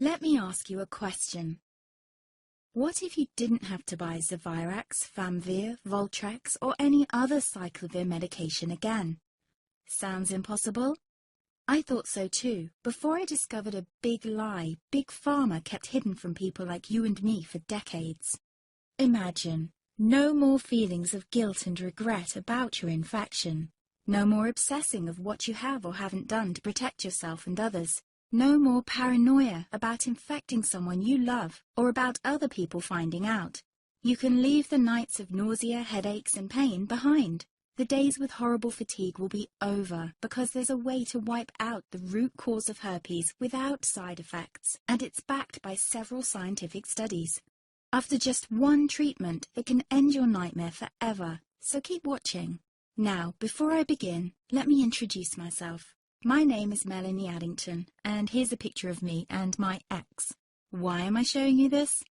Let me ask you a question. What if you didn't have to buy Zevirax, Famvir, Voltrex, or any other cyclovir medication again? Sounds impossible? I thought so too, before I discovered a big lie Big Pharma kept hidden from people like you and me for decades. Imagine, no more feelings of guilt and regret about your infection. No more obsessing of what you have or haven't done to protect yourself and others. No more paranoia about infecting someone you love or about other people finding out. You can leave the nights of nausea, headaches and pain behind. The days with horrible fatigue will be over because there's a way to wipe out the root cause of herpes without side effects, and it's backed by several scientific studies. After just one treatment, it can end your nightmare forever, so keep watching. Now, before I begin, let me introduce myself. My name is Melanie Addington, and here's a picture of me and my ex. Why am I showing you this?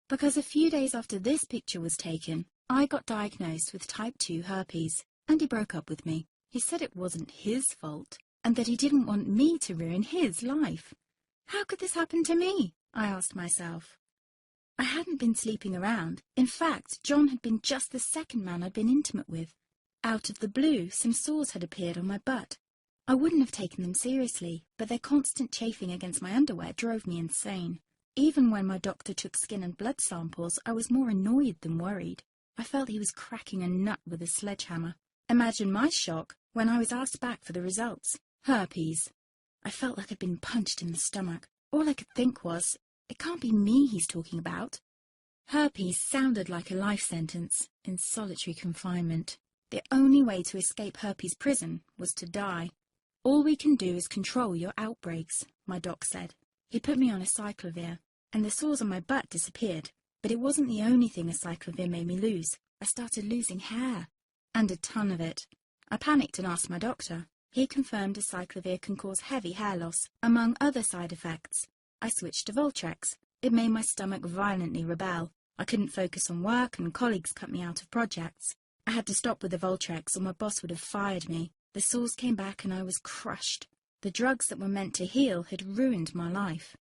Because a few days after this picture was taken, I got diagnosed with type 2 herpes, and he broke up with me. He said it wasn't his fault, and that he didn't want me to ruin his life. How could this happen to me? I asked myself. I hadn't been sleeping around. In fact, John had been just the second man I'd been intimate with. Out of the blue, some sores had appeared on my butt. I wouldn't have taken them seriously, but their constant chafing against my underwear drove me insane. Even when my doctor took skin and blood samples, I was more annoyed than worried. I felt he was cracking a nut with a sledgehammer. Imagine my shock when I was asked back for the results. Herpes. I felt like I'd been punched in the stomach. All I could think was, it can't be me he's talking about. Herpes sounded like a life sentence in solitary confinement. The only way to escape herpes prison was to die. All we can do is control your outbreaks, my doc said. He put me on a cyclovir, and the sores on my butt disappeared. But it wasn't the only thing a cyclovir made me lose. I started losing hair, and a ton of it. I panicked and asked my doctor. He confirmed a cyclovir can cause heavy hair loss, among other side effects. I switched to Voltrex. It made my stomach violently rebel. I couldn't focus on work, and colleagues cut me out of projects. I had to stop with the Voltrex, or my boss would have fired me. The sores came back and I was crushed. The drugs that were meant to heal had ruined my life.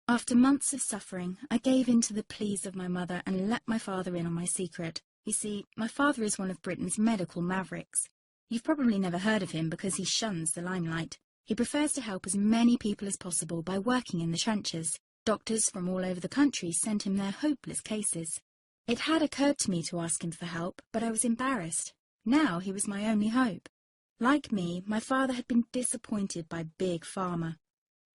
After months of suffering, I gave in to the pleas of my mother and let my father in on my secret. You see, my father is one of Britain's medical mavericks. You've probably never heard of him because he shuns the limelight. He prefers to help as many people as possible by working in the trenches. Doctors from all over the country sent him their hopeless cases. It had occurred to me to ask him for help, but I was embarrassed. Now he was my only hope. Like me, my father had been disappointed by Big Pharma.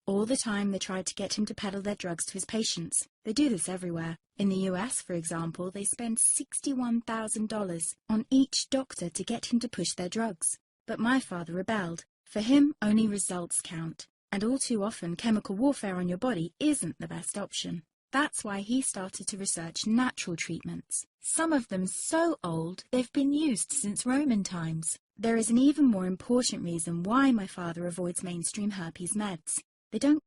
All the time they tried to get him to peddle their drugs to his patients. They do this everywhere. In the US, for example, they spend $61,000 on each doctor to get him to push their drugs. But my father rebelled. For him, only results count. And all too often, chemical warfare on your body isn't the best option. That's why he started to research natural treatments. Some of them so old, they've been used since Roman times. There is an even more important reason why my father avoids mainstream herpes meds. They don't